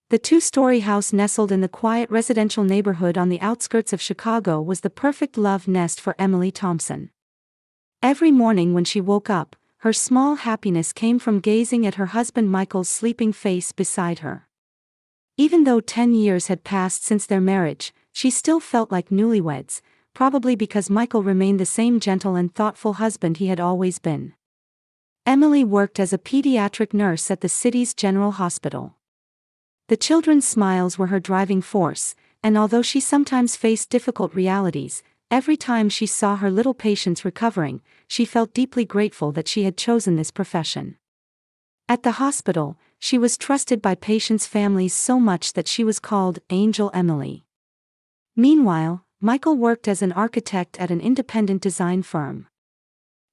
The two-story house nestled in the quiet residential neighborhood on the outskirts of Chicago was the perfect love nest for Emily Thompson. Every morning when she woke up, her small happiness came from gazing at her husband Michael's sleeping face beside her. Even though 10 years had passed since their marriage, she still felt like newlyweds, probably because Michael remained the same gentle and thoughtful husband he had always been. Emily worked as a pediatric nurse at the city's general hospital. The children's smiles were her driving force, and although she sometimes faced difficult realities, every time she saw her little patients recovering, she felt deeply grateful that she had chosen this profession. At the hospital, she was trusted by patients' families so much that she was called Angel Emily. Meanwhile, Michael worked as an architect at an independent design firm.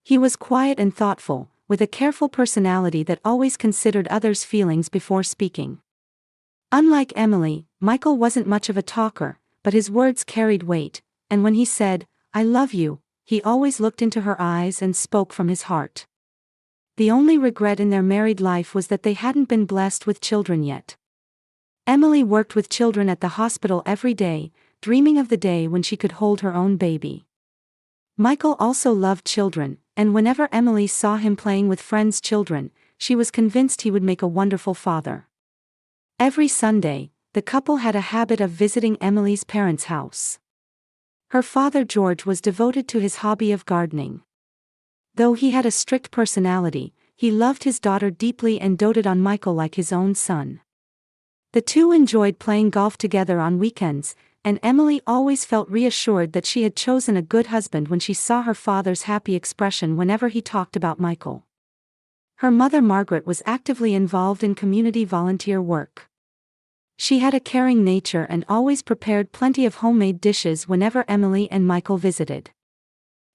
He was quiet and thoughtful, with a careful personality that always considered others' feelings before speaking. Unlike Emily, Michael wasn't much of a talker, but his words carried weight, and when he said, "I love you," he always looked into her eyes and spoke from his heart. The only regret in their married life was that they hadn't been blessed with children yet. Emily worked with children at the hospital every day, dreaming of the day when she could hold her own baby. Michael also loved children, and whenever Emily saw him playing with friends' children, she was convinced he would make a wonderful father. Every Sunday, the couple had a habit of visiting Emily's parents' house. Her father George was devoted to his hobby of gardening. Though he had a strict personality, he loved his daughter deeply and doted on Michael like his own son. The two enjoyed playing golf together on weekends, and Emily always felt reassured that she had chosen a good husband when she saw her father's happy expression whenever he talked about Michael. Her mother Margaret was actively involved in community volunteer work. She had a caring nature and always prepared plenty of homemade dishes whenever Emily and Michael visited.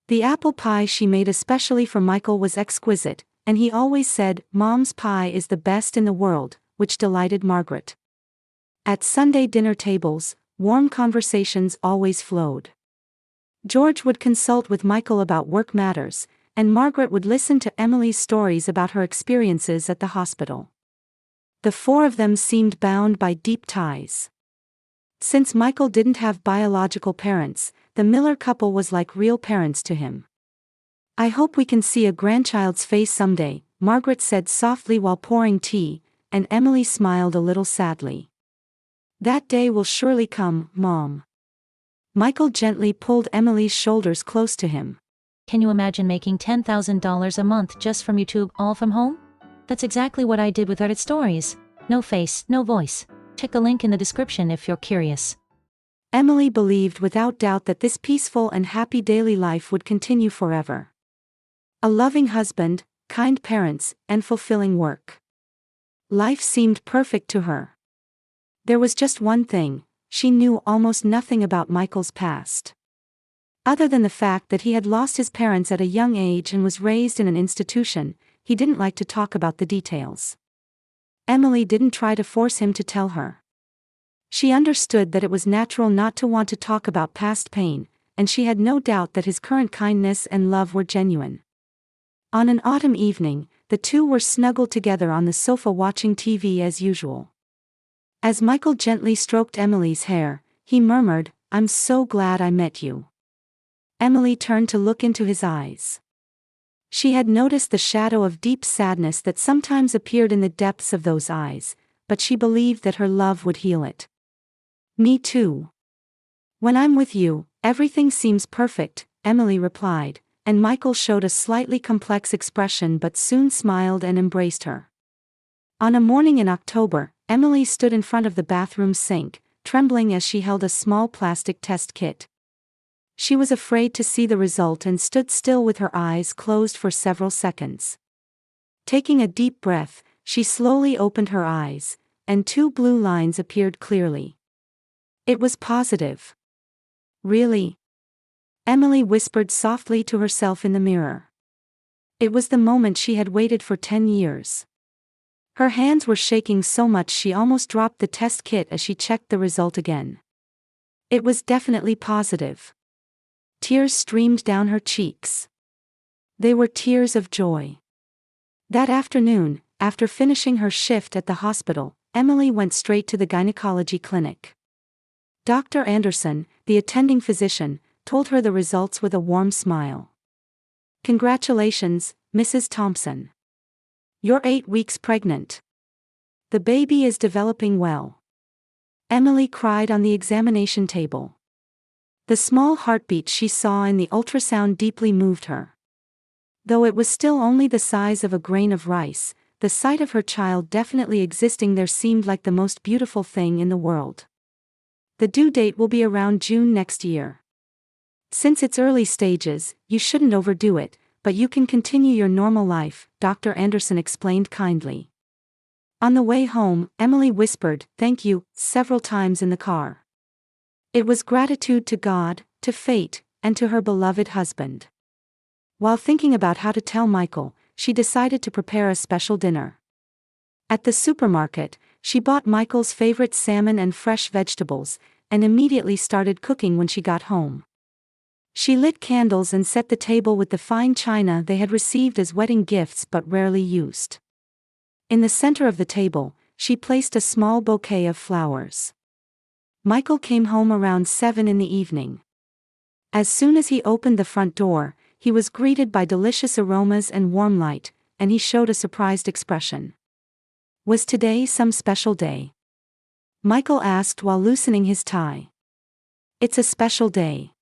The apple pie she made especially for Michael was exquisite, and he always said, "Mom's pie is the best in the world," which delighted Margaret. At Sunday dinner tables, warm conversations always flowed. George would consult with Michael about work matters, and Margaret would listen to Emily's stories about her experiences at the hospital. The four of them seemed bound by deep ties. Since Michael didn't have biological parents, the Miller couple was like real parents to him. "I hope we can see a grandchild's face someday," Margaret said softly while pouring tea, and Emily smiled a little sadly. "That day will surely come, Mom." Michael gently pulled Emily's shoulders close to him. Can you imagine making $10,000 a month just from YouTube, all from home? That's exactly what I did with Reddit Stories. No face, no voice. Check the link in the description if you're curious. Emily believed without doubt that this peaceful and happy daily life would continue forever. A loving husband, kind parents, and fulfilling work. Life seemed perfect to her. There was just one thing: she knew almost nothing about Michael's past. Other than the fact that he had lost his parents at a young age and was raised in an institution, he didn't like to talk about the details. Emily didn't try to force him to tell her. She understood that it was natural not to want to talk about past pain, and she had no doubt that his current kindness and love were genuine. On an autumn evening, the two were snuggled together on the sofa watching TV as usual. As Michael gently stroked Emily's hair, he murmured, "I'm so glad I met you." Emily turned to look into his eyes. She had noticed the shadow of deep sadness that sometimes appeared in the depths of those eyes, but she believed that her love would heal it. "Me too. When I'm with you, everything seems perfect," Emily replied, and Michael showed a slightly complex expression but soon smiled and embraced her. On a morning in October, Emily stood in front of the bathroom sink, trembling as she held a small plastic test kit. She was afraid to see the result and stood still with her eyes closed for several seconds. Taking a deep breath, she slowly opened her eyes, and two blue lines appeared clearly. It was positive. "Really?" Emily whispered softly to herself in the mirror. It was the moment she had waited for 10 years. Her hands were shaking so much she almost dropped the test kit as she checked the result again. It was definitely positive. Tears streamed down her cheeks. They were tears of joy. That afternoon, after finishing her shift at the hospital, Emily went straight to the gynecology clinic. Dr. Anderson, the attending physician, told her the results with a warm smile. "Congratulations, Mrs. Thompson. You're 8 weeks pregnant. The baby is developing well." Emily cried on the examination table. The small heartbeat she saw in the ultrasound deeply moved her. Though it was still only the size of a grain of rice, the sight of her child definitely existing there seemed like the most beautiful thing in the world. "The due date will be around June next year. Since it's early stages, you shouldn't overdo it, but you can continue your normal life," Dr. Anderson explained kindly. On the way home, Emily whispered, "Thank you," several times in the car. It was gratitude to God, to fate, and to her beloved husband. While thinking about how to tell Michael, she decided to prepare a special dinner. At the supermarket, she bought Michael's favorite salmon and fresh vegetables, and immediately started cooking when she got home. She lit candles and set the table with the fine china they had received as wedding gifts but rarely used. In the center of the table, she placed a small bouquet of flowers. Michael came home around 7 in the evening. As soon as he opened the front door, he was greeted by delicious aromas and warm light, and he showed a surprised expression. "Was today some special day?" Michael asked while loosening his tie. "It's a special day.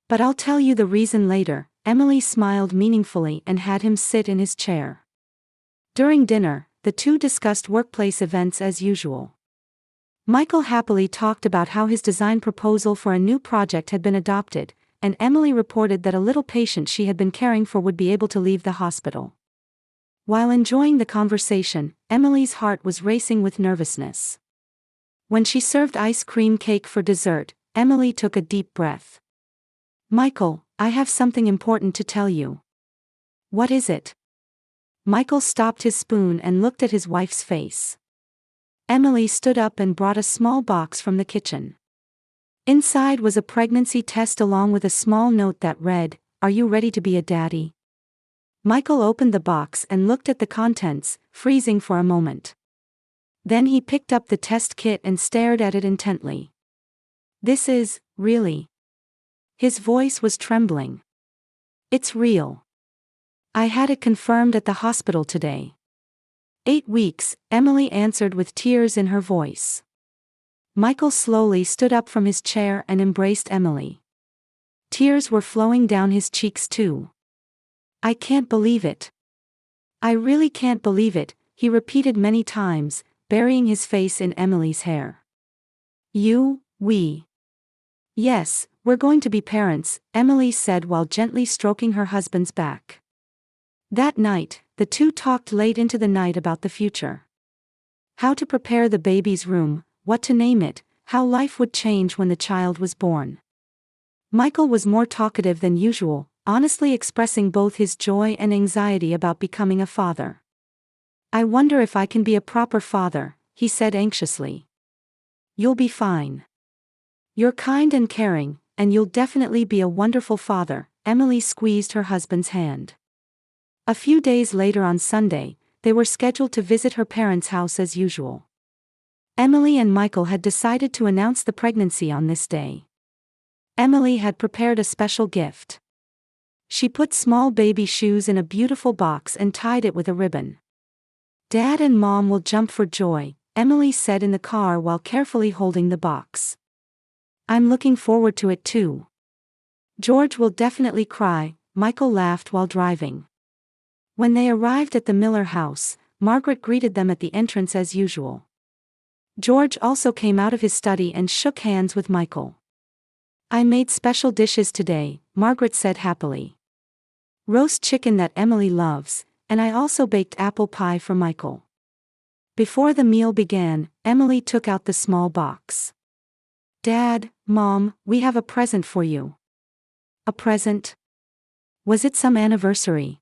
But I'll tell you the reason later." Emily smiled meaningfully and had him sit in his chair. During dinner, the two discussed workplace events as usual. Michael happily talked about how his design proposal for a new project had been adopted, and Emily reported that a little patient she had been caring for would be able to leave the hospital. While enjoying the conversation, Emily's heart was racing with nervousness. When she served ice cream cake for dessert, Emily took a deep breath. "Michael, I have something important to tell you." "What is it?" Michael stopped his spoon and looked at his wife's face. Emily stood up and brought a small box from the kitchen. Inside was a pregnancy test along with a small note that read, "Are you ready to be a daddy?" Michael opened the box and looked at the contents, freezing for a moment. Then he picked up the test kit and stared at it intently. "This is, really?" His voice was trembling. "It's real. I had it confirmed at the hospital today." 8 weeks, Emily answered with tears in her voice. Michael slowly stood up from his chair and embraced Emily. Tears were flowing down his cheeks too. "I can't believe it. I really can't believe it," he repeated many times, burying his face in Emily's hair. "We. Yes, we're going to be parents," Emily said while gently stroking her husband's back. That night, the two talked late into the night about the future. How to prepare the baby's room, what to name it, how life would change when the child was born. Michael was more talkative than usual, honestly expressing both his joy and anxiety about becoming a father. "I wonder if I can be a proper father," he said anxiously. "You'll be fine. You're kind and caring, and you'll definitely be a wonderful father," Emily squeezed her husband's hand. A few days later on Sunday, they were scheduled to visit her parents' house as usual. Emily and Michael had decided to announce the pregnancy on this day. Emily had prepared a special gift. She put small baby shoes in a beautiful box and tied it with a ribbon. "Dad and Mom will jump for joy," Emily said in the car while carefully holding the box. "I'm looking forward to it too. George will definitely cry," Michael laughed while driving. When they arrived at the Miller house, Margaret greeted them at the entrance as usual. George also came out of his study and shook hands with Michael. "I made special dishes today," Margaret said happily. "Roast chicken that Emily loves, and I also baked apple pie for Michael." Before the meal began, Emily took out the small box. "Dad, Mom, we have a present for you." "A present? Was it some anniversary?"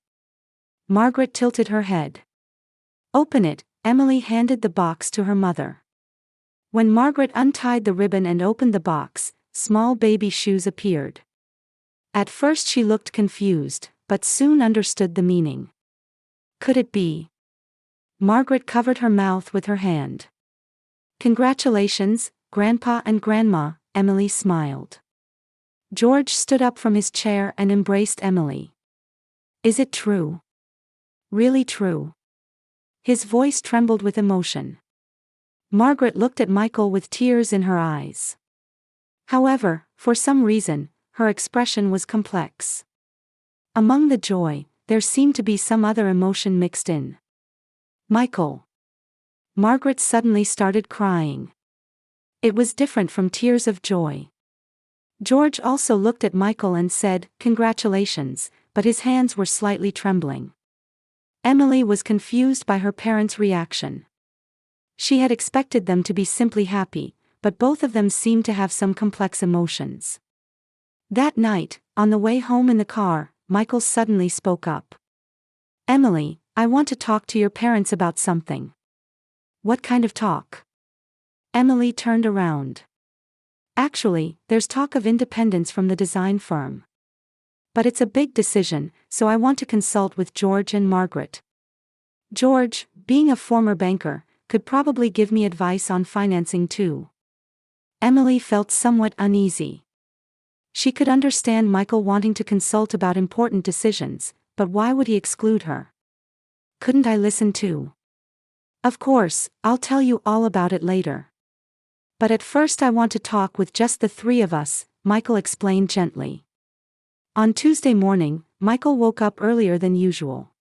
Margaret tilted her head. "Open it," Emily handed the box to her mother. When Margaret untied the ribbon and opened the box, small baby shoes appeared. At first she looked confused, but soon understood the meaning. Could it be? Margaret covered her mouth with her hand. Congratulations, Grandpa and Grandma, Emily smiled. George stood up from his chair and embraced Emily. Is it true? Really true? His voice trembled with emotion. Margaret looked at Michael with tears in her eyes. However, for some reason, her expression was complex. Among the joy, there seemed to be some other emotion mixed in. Michael. Margaret suddenly started crying. It was different from tears of joy. George also looked at Michael and said, "Congratulations," but his hands were slightly trembling. Emily was confused by her parents' reaction. She had expected them to be simply happy, but both of them seemed to have some complex emotions. That night, on the way home in the car, Michael suddenly spoke up. "Emily, I want to talk to your parents about something." "What kind of talk?" Emily turned around. "Actually, there's talk of independence from the design firm. But it's a big decision, so I want to consult with George and Margaret. George, being a former banker, could probably give me advice on financing too." Emily felt somewhat uneasy. She could understand Michael wanting to consult about important decisions, but why would he exclude her? "Couldn't I listen too?" "Of course, I'll tell you all about it later. But at first I want to talk with just the three of us," Michael explained gently. On Tuesday morning, Michael woke up earlier than usual.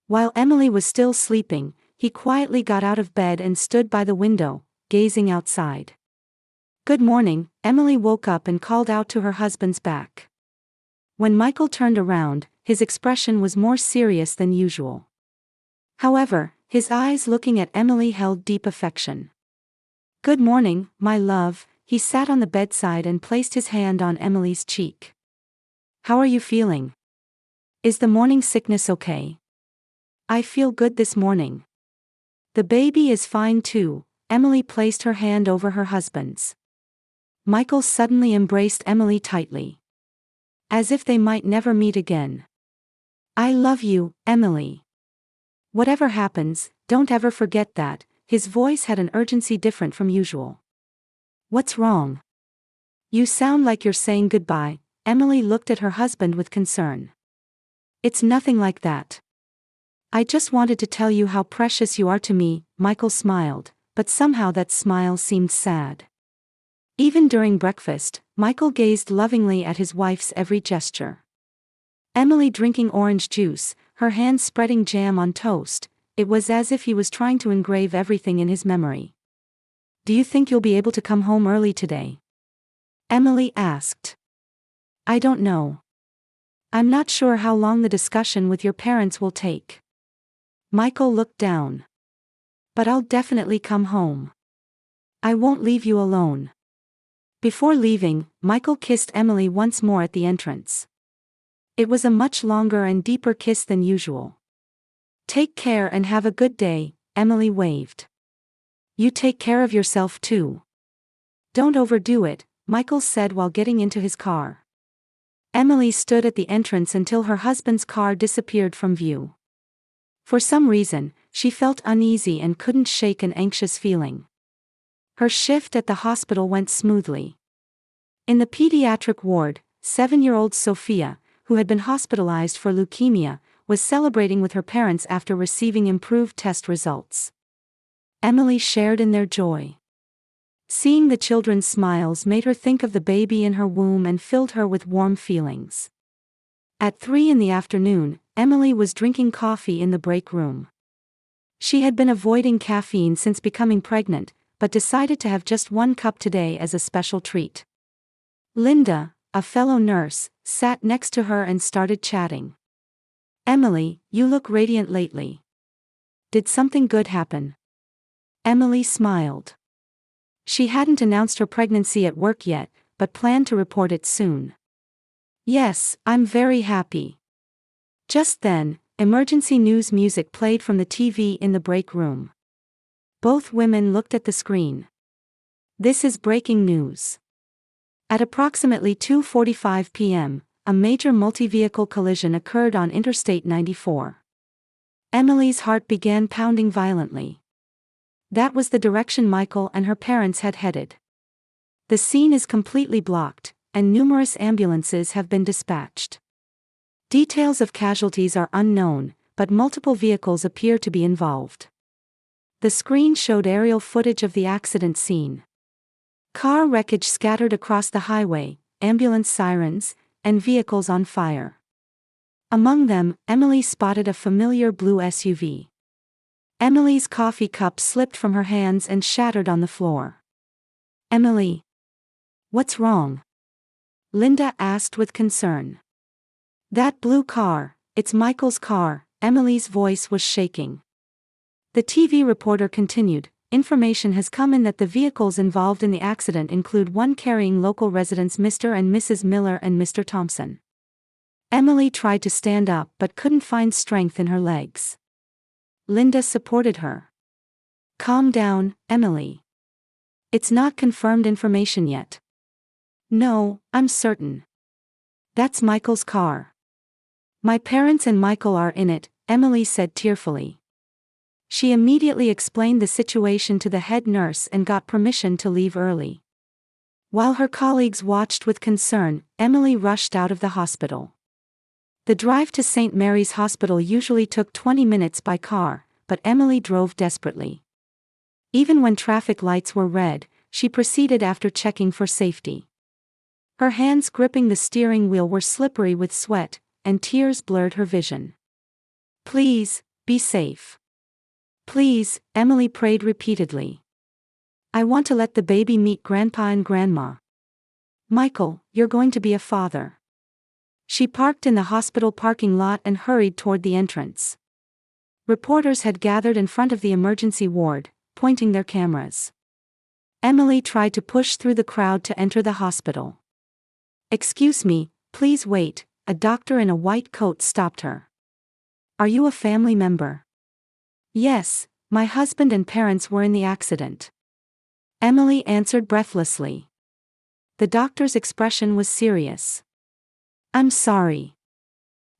While Emily was still sleeping, he quietly got out of bed and stood by the window, gazing outside. "Good morning," Emily woke up and called out to her husband's back. When Michael turned around, his expression was more serious than usual. However, his eyes looking at Emily held deep affection. "Good morning, my love," he sat on the bedside and placed his hand on Emily's cheek. "How are you feeling? Is the morning sickness okay?" "I feel good this morning. The baby is fine too," Emily placed her hand over her husband's. Michael suddenly embraced Emily tightly. As if they might never meet again. "I love you, Emily. Whatever happens, don't ever forget that." His voice had an urgency different from usual. "What's wrong? You sound like you're saying goodbye." Emily looked at her husband with concern. "It's nothing like that. I just wanted to tell you how precious you are to me." Michael smiled, but somehow that smile seemed sad. Even during breakfast, Michael gazed lovingly at his wife's every gesture. Emily drinking orange juice, her hands spreading jam on toast. It was as if he was trying to engrave everything in his memory. "Do you think you'll be able to come home early today?" Emily asked. "I don't know. I'm not sure how long the discussion with your parents will take." Michael looked down. "But I'll definitely come home. I won't leave you alone." Before leaving, Michael kissed Emily once more at the entrance. It was a much longer and deeper kiss than usual. "Take care and have a good day," Emily waved. "You take care of yourself too. Don't overdo it," Michael said while getting into his car. Emily stood at the entrance until her husband's car disappeared from view. For some reason, she felt uneasy and couldn't shake an anxious feeling. Her shift at the hospital went smoothly. In the pediatric ward, 7-year-old Sophia, who had been hospitalized for leukemia, was celebrating with her parents after receiving improved test results. Emily shared in their joy. Seeing the children's smiles made her think of the baby in her womb and filled her with warm feelings. At 3 in the afternoon, Emily was drinking coffee in the break room. She had been avoiding caffeine since becoming pregnant, but decided to have just 1 cup today as a special treat. Linda, a fellow nurse, sat next to her and started chatting. "Emily, you look radiant lately. Did something good happen?" Emily smiled. She hadn't announced her pregnancy at work yet, but planned to report it soon. "Yes, I'm very happy." Just then, emergency news music played from the TV in the break room. Both women looked at the screen. "This is breaking news. At approximately 2:45 p.m., a major multi-vehicle collision occurred on Interstate 94. Emily's heart began pounding violently. That was the direction Michael and her parents had headed. The scene is completely blocked, and numerous ambulances have been dispatched. Details of casualties are unknown, but multiple vehicles appear to be involved. The screen showed aerial footage of the accident scene. Car wreckage scattered across the highway, ambulance sirens, and vehicles on fire. Among them, Emily spotted a familiar blue SUV. Emily's coffee cup slipped from her hands and shattered on the floor. "Emily. What's wrong?" Linda asked with concern. "That blue car, it's Michael's car," Emily's voice was shaking. The TV reporter continued, "Information has come in that the vehicles involved in the accident include one carrying local residents Mr. and Mrs. Miller and Mr. Thompson." Emily tried to stand up but couldn't find strength in her legs. Linda supported her. "Calm down, Emily. It's not confirmed information yet." "No, I'm certain. That's Michael's car. My parents and Michael are in it," Emily said tearfully. She immediately explained the situation to the head nurse and got permission to leave early. While her colleagues watched with concern, Emily rushed out of the hospital. The drive to St. Mary's Hospital usually took 20 minutes by car, but Emily drove desperately. Even when traffic lights were red, she proceeded after checking for safety. Her hands gripping the steering wheel were slippery with sweat, and tears blurred her vision. "Please, be safe. Please," Emily prayed repeatedly. "I want to let the baby meet Grandpa and Grandma. Michael, you're going to be a father." She parked in the hospital parking lot and hurried toward the entrance. Reporters had gathered in front of the emergency ward, pointing their cameras. Emily tried to push through the crowd to enter the hospital. "Excuse me, please wait," a doctor in a white coat stopped her. "Are you a family member?" "Yes, my husband and parents were in the accident," Emily answered breathlessly. The doctor's expression was serious. "I'm sorry.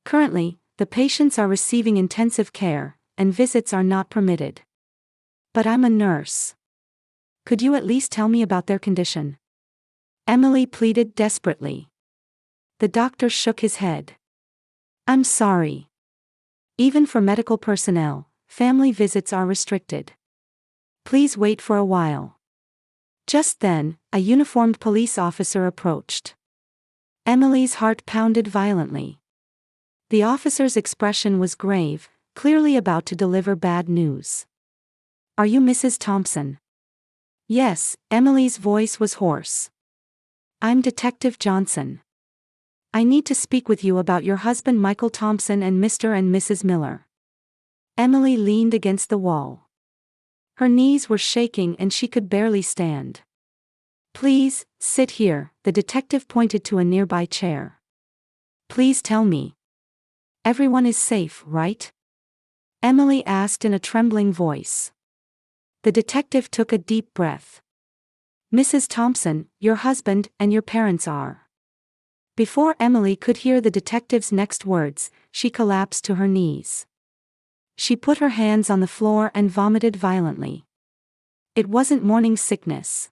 Currently, the patients are receiving intensive care, and visits are not permitted. But I'm a nurse. Could you at least tell me about their condition?" Emily pleaded desperately. The doctor shook his head. "I'm sorry. Even for medical personnel, family visits are restricted. Please wait for a while." Just then, a uniformed police officer approached. Emily's heart pounded violently. The officer's expression was grave, clearly about to deliver bad news. "Are you Mrs. Thompson?" "Yes," Emily's voice was hoarse. "I'm Detective Johnson. I need to speak with you about your husband Michael Thompson and Mr. and Mrs. Miller." Emily leaned against the wall. Her knees were shaking and she could barely stand. "Please, sit here," the detective pointed to a nearby chair. "Please tell me. Everyone is safe, right?" Emily asked in a trembling voice. The detective took a deep breath. "Mrs. Thompson, your husband and your parents are." Before Emily could hear the detective's next words, she collapsed to her knees. She put her hands on the floor and vomited violently. It wasn't morning sickness.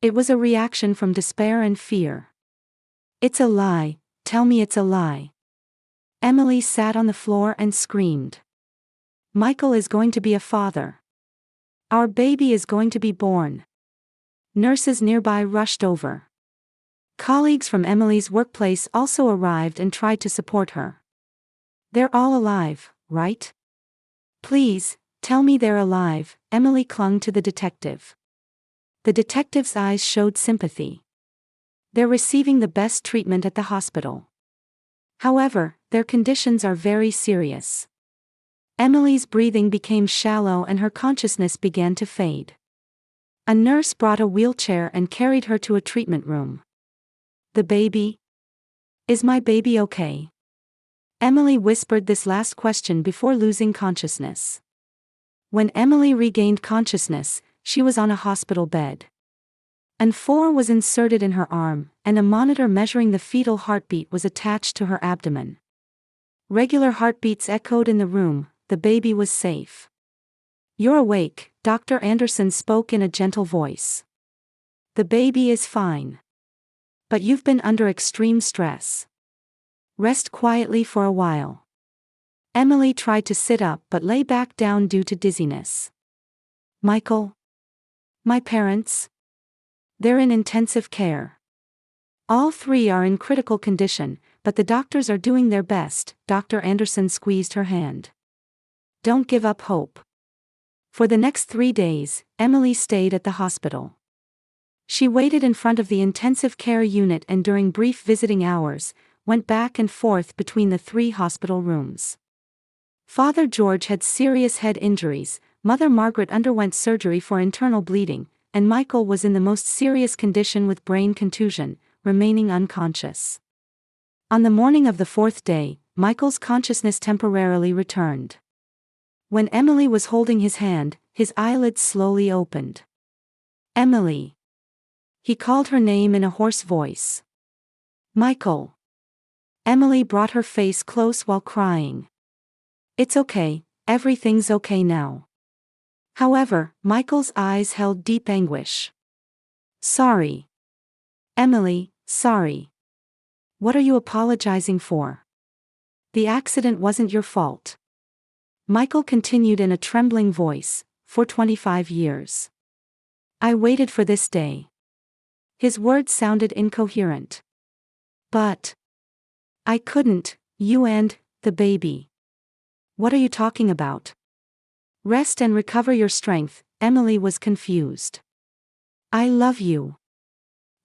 It was a reaction from despair and fear. "It's a lie, tell me it's a lie." Emily sat on the floor and screamed. "Michael is going to be a father. Our baby is going to be born." Nurses nearby rushed over. Colleagues from Emily's workplace also arrived and tried to support her. "They're all alive, right? Please, tell me they're alive," Emily clung to the detective. The detective's eyes showed sympathy. "They're receiving the best treatment at the hospital. However, their conditions are very serious." Emily's breathing became shallow and her consciousness began to fade. A nurse brought a wheelchair and carried her to a treatment room. "The baby? Is my baby okay?" Emily whispered this last question before losing consciousness. When Emily regained consciousness, she was on a hospital bed. An IV was inserted in her arm, and a monitor measuring the fetal heartbeat was attached to her abdomen. Regular heartbeats echoed in the room. The baby was safe. "You're awake," Dr. Anderson spoke in a gentle voice. The baby is fine. But you've been under extreme stress. Rest quietly for a while. Emily tried to sit up but lay back down due to dizziness. Michael? My parents? They're in intensive care. All three are in critical condition, but the doctors are doing their best. Dr. Anderson squeezed her hand. Don't give up hope. For the next 3 days, Emily stayed at the hospital. She waited in front of the intensive care unit and during brief visiting hours, went back and forth between the 3 hospital rooms. Father George had serious head injuries, Mother Margaret underwent surgery for internal bleeding, and Michael was in the most serious condition with brain contusion, remaining unconscious. On the morning of the 4th day, Michael's consciousness temporarily returned. When Emily was holding his hand, his eyelids slowly opened. Emily. He called her name in a hoarse voice. Michael. Emily brought her face close while crying. It's okay, everything's okay now. However, Michael's eyes held deep anguish. Sorry. Emily, sorry. What are you apologizing for? The accident wasn't your fault. Michael continued in a trembling voice, for 25 years. I waited for this day. His words sounded incoherent. But I couldn't, you and the baby. What are you talking about? Rest and recover your strength. Emily was confused. I love you.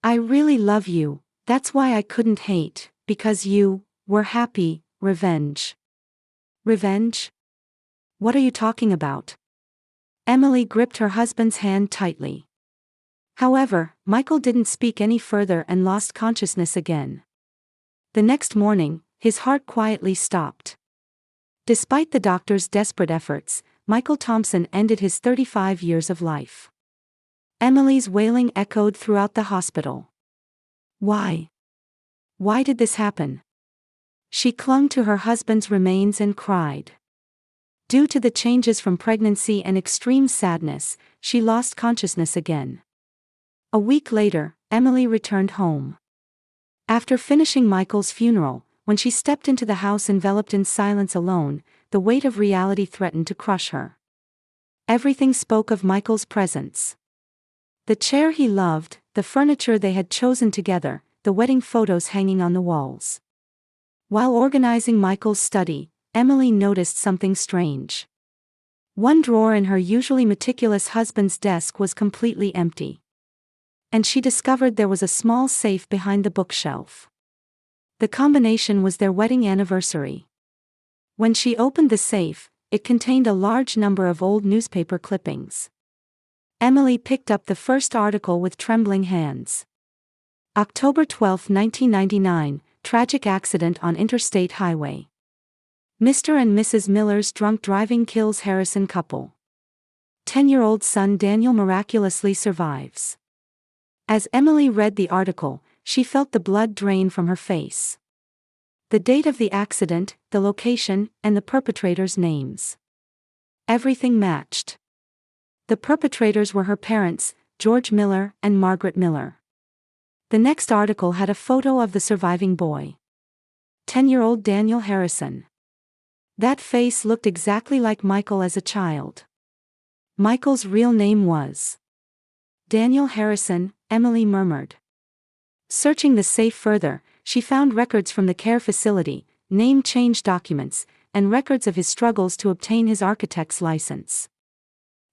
I really love you, that's why I couldn't hate, because you were happy. Revenge. Revenge? What are you talking about? Emily gripped her husband's hand tightly. However, Michael didn't speak any further and lost consciousness again. The next morning, his heart quietly stopped. Despite the doctor's desperate efforts, Michael Thompson ended his 35 years of life. Emily's wailing echoed throughout the hospital. Why? Why did this happen? She clung to her husband's remains and cried. Due to the changes from pregnancy and extreme sadness, she lost consciousness again. A week later, Emily returned home. After finishing Michael's funeral, when she stepped into the house enveloped in silence alone, the weight of reality threatened to crush her. Everything spoke of Michael's presence. The chair he loved, the furniture they had chosen together, the wedding photos hanging on the walls. While organizing Michael's study, Emily noticed something strange. One drawer in her usually meticulous husband's desk was completely empty. And she discovered there was a small safe behind the bookshelf. The combination was their wedding anniversary. When she opened the safe, it contained a large number of old newspaper clippings. Emily picked up the first article with trembling hands. October 12, 1999, tragic accident on interstate highway. Mr. and Mrs. Miller's drunk driving kills Harrison couple. 10-year-old son Daniel miraculously survives. As Emily read the article, she felt the blood drain from her face. The date of the accident, the location, and the perpetrators' names. Everything matched. The perpetrators were her parents, George Miller and Margaret Miller. The next article had a photo of the surviving boy. 10-year-old Daniel Harrison. That face looked exactly like Michael as a child. Michael's real name was Daniel Harrison, Emily murmured. Searching the safe further, she found records from the care facility, name change documents, and records of his struggles to obtain his architect's license.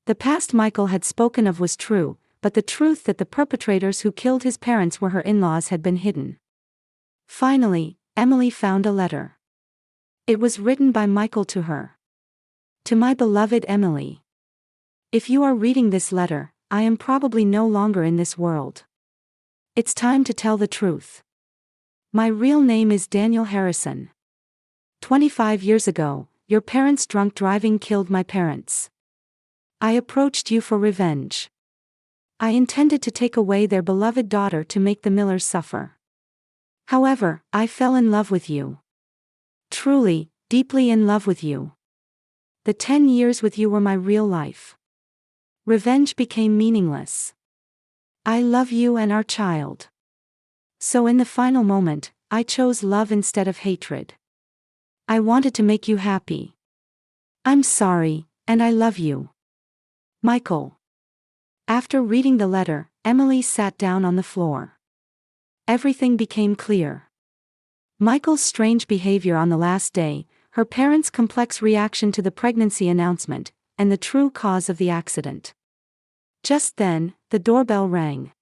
The past Michael had spoken of was true, but the truth that the perpetrators who killed his parents were her in-laws had been hidden. Finally, Emily found a letter. It was written by Michael to her. To my beloved Emily. If you are reading this letter, I am probably no longer in this world. It's time to tell the truth. My real name is Daniel Harrison. 25 years ago, your parents' drunk driving killed my parents. I approached you for revenge. I intended to take away their beloved daughter to make the Millers suffer. However, I fell in love with you. Truly, deeply in love with you. The 10 years with you were my real life. Revenge became meaningless. I love you and our child. So in the final moment, I chose love instead of hatred. I wanted to make you happy. I'm sorry, and I love you. Michael. After reading the letter, Emily sat down on the floor. Everything became clear. Michael's strange behavior on the last day, her parents' complex reaction to the pregnancy announcement, and the true cause of the accident. Just then, the doorbell rang.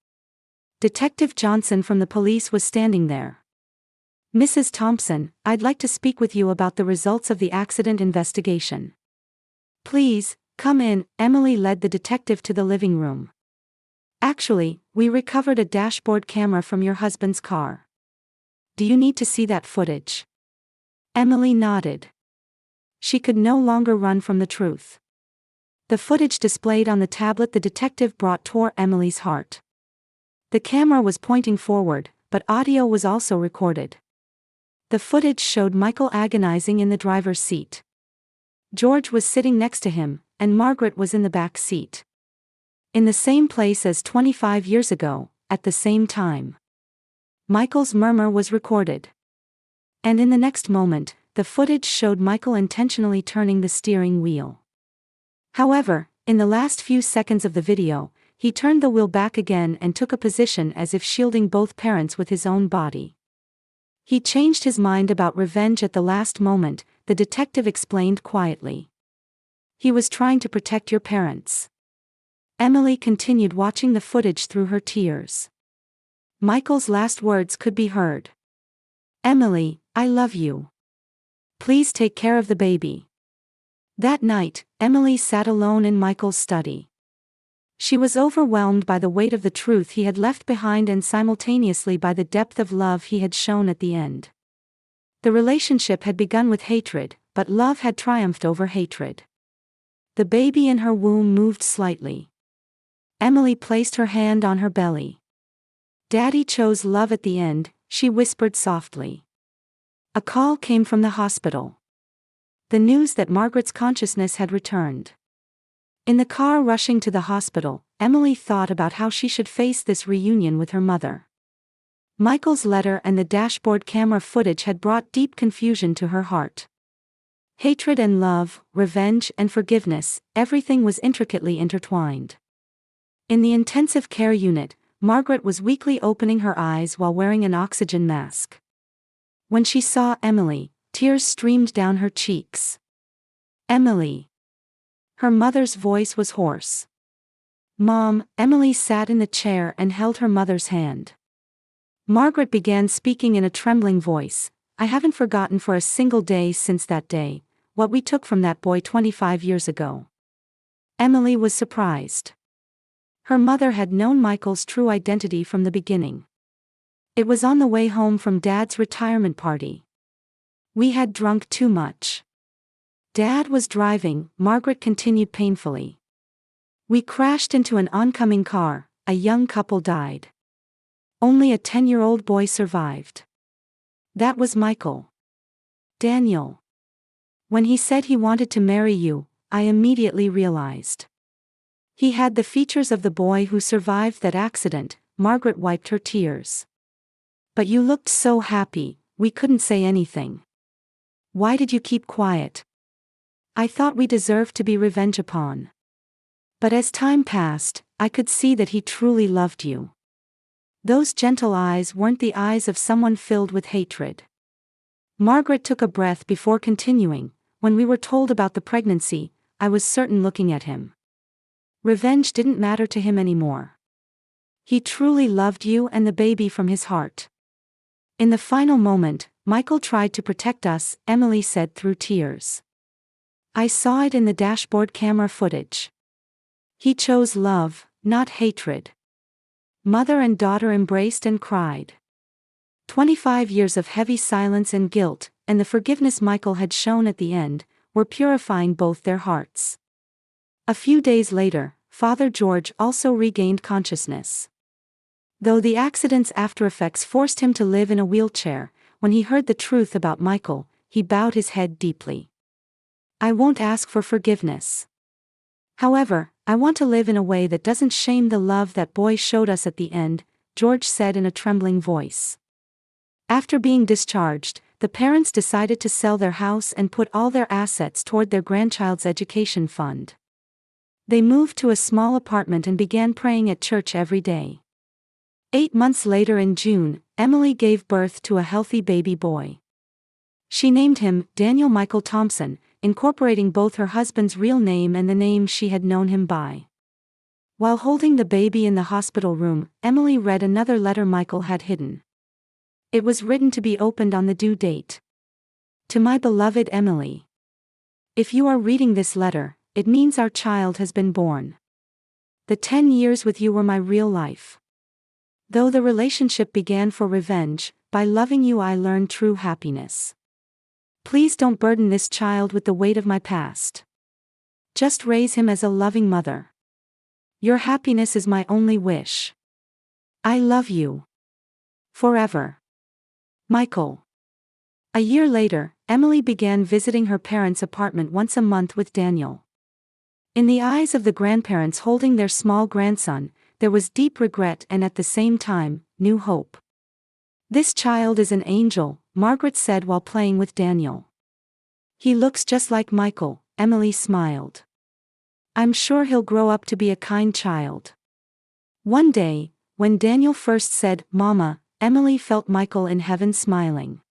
Detective Johnson from the police was standing there. Mrs. Thompson, I'd like to speak with you about the results of the accident investigation. Please, come in. Emily led the detective to the living room. Actually, we recovered a dashboard camera from your husband's car. Do you need to see that footage? Emily nodded. She could no longer run from the truth. The footage displayed on the tablet the detective brought tore Emily's heart. The camera was pointing forward, but audio was also recorded. The footage showed Michael agonizing in the driver's seat. George was sitting next to him, and Margaret was in the back seat. In the same place as 25 years ago, at the same time. Michael's murmur was recorded. And in the next moment, the footage showed Michael intentionally turning the steering wheel. However, in the last few seconds of the video, he turned the wheel back again and took a position as if shielding both parents with his own body. He changed his mind about revenge at the last moment, the detective explained quietly. He was trying to protect your parents. Emily continued watching the footage through her tears. Michael's last words could be heard. Emily, I love you. Please take care of the baby. That night, Emily sat alone in Michael's study. She was overwhelmed by the weight of the truth he had left behind and simultaneously by the depth of love he had shown at the end. The relationship had begun with hatred, but love had triumphed over hatred. The baby in her womb moved slightly. Emily placed her hand on her belly. Daddy chose love at the end, she whispered softly. A call came from the hospital. The news that Margaret's consciousness had returned. In the car rushing to the hospital, Emily thought about how she should face this reunion with her mother. Michael's letter and the dashboard camera footage had brought deep confusion to her heart. Hatred and love, revenge and forgiveness, everything was intricately intertwined. In the intensive care unit, Margaret was weakly opening her eyes while wearing an oxygen mask. When she saw Emily, tears streamed down her cheeks. Emily. Her mother's voice was hoarse. Mom. Emily sat in the chair and held her mother's hand. Margaret began speaking in a trembling voice. I haven't forgotten for a single day since that day, what we took from that boy 25 years ago. Emily was surprised. Her mother had known Michael's true identity from the beginning. It was on the way home from Dad's retirement party. We had drunk too much. Dad was driving, Margaret continued painfully. We crashed into an oncoming car, a young couple died. Only a 10-year-old boy survived. That was Michael. Daniel. When he said he wanted to marry you, I immediately realized. He had the features of the boy who survived that accident. Margaret wiped her tears. But you looked so happy, we couldn't say anything. Why did you keep quiet? I thought we deserved to be revenged upon. But as time passed, I could see that he truly loved you. Those gentle eyes weren't the eyes of someone filled with hatred. Margaret took a breath before continuing. When we were told about the pregnancy, I was certain looking at him. Revenge didn't matter to him anymore. He truly loved you and the baby from his heart. In the final moment, Michael tried to protect us, Emily said through tears. I saw it in the dashboard camera footage. He chose love, not hatred. Mother and daughter embraced and cried. 25 years of heavy silence and guilt, and the forgiveness Michael had shown at the end, were purifying both their hearts. A few days later, Father George also regained consciousness. Though the accident's aftereffects forced him to live in a wheelchair, when he heard the truth about Michael, he bowed his head deeply. I won't ask for forgiveness. However, I want to live in a way that doesn't shame the love that boy showed us at the end, George said in a trembling voice. After being discharged, the parents decided to sell their house and put all their assets toward their grandchild's education fund. They moved to a small apartment and began praying at church every day. 8 months later in June, Emily gave birth to a healthy baby boy. She named him Daniel Michael Thompson, incorporating both her husband's real name and the name she had known him by. While holding the baby in the hospital room, Emily read another letter Michael had hidden. It was written to be opened on the due date. To my beloved Emily. If you are reading this letter, it means our child has been born. The 10 years with you were my real life. Though the relationship began for revenge, by loving you I learned true happiness. Please don't burden this child with the weight of my past. Just raise him as a loving mother. Your happiness is my only wish. I love you. Forever. Michael. A year later, Emily began visiting her parents' apartment once a month with Daniel. In the eyes of the grandparents holding their small grandson, there was deep regret and at the same time, new hope. This child is an angel, Margaret said while playing with Daniel. He looks just like Michael, Emily smiled. I'm sure he'll grow up to be a kind child. One day, when Daniel first said, Mama, Emily felt Michael in heaven smiling.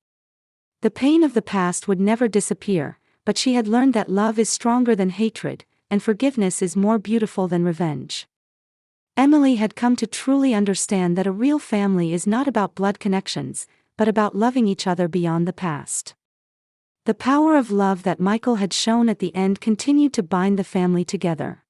The pain of the past would never disappear, but she had learned that love is stronger than hatred, and forgiveness is more beautiful than revenge. Emily had come to truly understand that a real family is not about blood connections, but about loving each other beyond the past. The power of love that Michael had shown at the end continued to bind the family together.